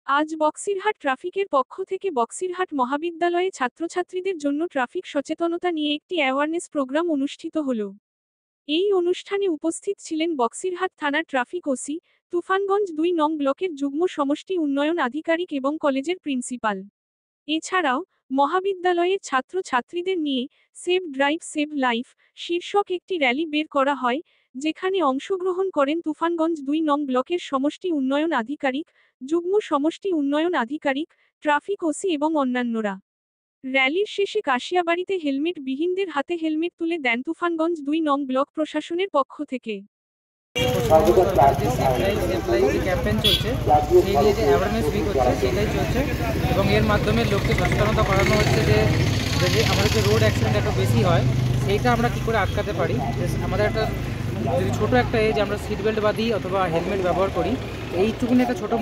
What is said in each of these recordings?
আজ বক্সিরহাট ট্রাফিকের পক্ষ থেকে বক্সিরহাট মহাবিদ্যালয়ে ছাত্রছাত্রীদের জন্য ট্রাফিক সচেতনতা নিয়ে একটি অ্যাওয়ারনেস প্রোগ্রাম অনুষ্ঠিত হল। এই অনুষ্ঠানে উপস্থিত ছিলেন বক্সিরহাট থানার ট্রাফিক ওসি, তুফানগঞ্জ ২ নং ব্লকের যুগ্ম সমষ্টি উন্নয়ন আধিকারিক এবং কলেজের প্রিন্সিপাল। এছাড়াও মহাবিদ্যালয়ের ছাত্রছাত্রীদের নিয়ে সেভ ড্রাইভ সেভ লাইফ শীর্ষক একটি র্যালি বের করা হয়, যেখানে অংশগ্রহণ করেন তুফানগঞ্জ ২ নং ব্লকের সমষ্টি উন্নয়ন আধিকারিক, যুগ্ম সমষ্টি উন্নয়ন আধিকারিক, ট্রাফিক ওসি এবং অন্যান্যরা। র্যালির শেষে কাশিয়াবাড়িতে হেলমেটবিহীনদের হাতে হেলমেট তুলে দেন তুফানগঞ্জ ২ নং ব্লক প্রশাসনের পক্ষ থেকে। ক্যাম্পেইন চলছে, সেই নিয়ে যে অ্যাওয়ারনেস উইক হচ্ছে সেটাই চলছে এবং এর মাধ্যমে লোককে সচেতনতা করানো হচ্ছে যে যদি আমাদের যে রোড অ্যাক্সিডেন্ট একটু বেশি হয় সেইটা আমরা কী করে আটকাতে পারি। আমাদের একটা যদি ছোটো একটা এজ আমরা সিট বেল্ট বাঁধি অথবা হেলমেট ব্যবহার করি, এইটুকুনি একটা ছোটো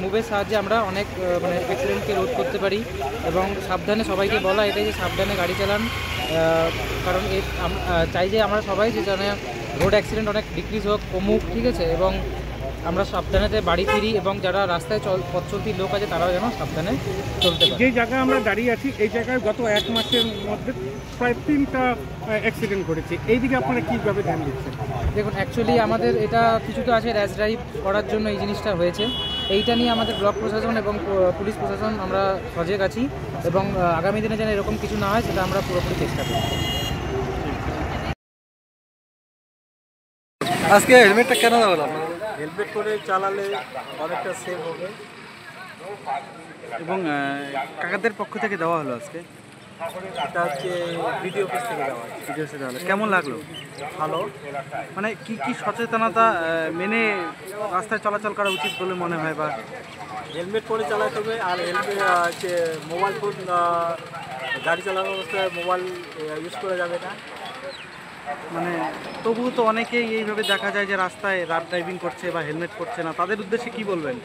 মুভের সাহায্যে আমরা অনেক মানে অ্যাক্সিডেন্টকে রোধ করতে পারি। এবং সাবধানে সবাইকে বলা এটাই যে সাবধানে গাড়ি চালান, কারণ চাই যে আমরা সবাই যে জানে রোড অ্যাক্সিডেন্ট অনেক ডিক্রিজ হোক, কমুক, ঠিক আছে, এবং আমরা সাবধানেতে বাড়ি ফিরি এবং যারা রাস্তায় পথ চলতি লোক আছে তারাও যেন সাবধানে চলতে পারে। যে জায়গায় আমরা দাঁড়িয়ে আছি এই জায়গায় গত ১ মাসের মধ্যে প্রায় ৩টা অ্যাক্সিডেন্ট ঘটেছে, এই দিকে আপনারা কীভাবে ধ্যান দিচ্ছেন? দেখুন, অ্যাকচুয়ালি আমাদের এটা কিছুটা আছে র্যাশ ড্রাইভ করার জন্য এই জিনিসটা হয়েছে। এইটা নিয়ে আমাদের ব্লক প্রশাসন এবং পুলিশ প্রশাসন আমরা সজাগ আছি এবং আগামী দিনে যেন এরকম কিছু না হয় সেটা আমরা পুরোপুরি চেষ্টা করি। আজকে হেলমেটটা কেন দেওয়া হলো? হেলমেট করে চালালে অনেকটা সেফ হবে এবং কাকাদের পক্ষ থেকে দেওয়া হলো আজকে। এটা হচ্ছে ভিডিও অফিস থেকে দেওয়া হলো। কেমন লাগলো? ভালো। মানে কি কি সচেতনতা মেনে রাস্তায় চলাচল করা উচিত বলে মনে হয়? বা হেলমেট পরে চালাতে হবে, আর হেলমেট হচ্ছে মোবাইল ফোন গাড়ি চালানোর অবস্থায় মোবাইল ইউজ করা যাবে না। মানে তবুও তো অনেকেই এইভাবে দেখা যায় যে রাস্তায় রাফ ড্রাইভিং করছে বা হেলমেট পরছে না, তাদের উদ্দেশ্যে কি বলবেন?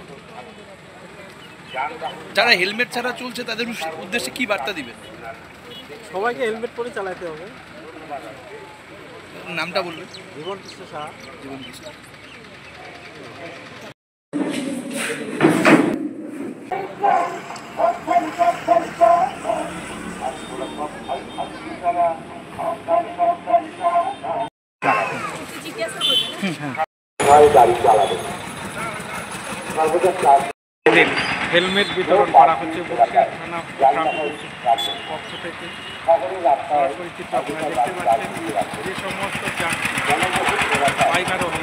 যারা হেলমেট ছাড়া চলছে তাদের উদ্দেশ্যে কি বার্তা দিবেন? সবাইকে হেলমেট পরে চালাতে হবে। নামটা বলবেন? জীবন কৃষ্ণ সাহা। জীবন কৃষ্ণ। হেলমেট বিতরণ করা হচ্ছে বক্সিরহাট থানা পক্ষ থেকে। পরিচিত আপনারা দেখতে পাচ্ছেন যে সমস্ত বাইক আরোহী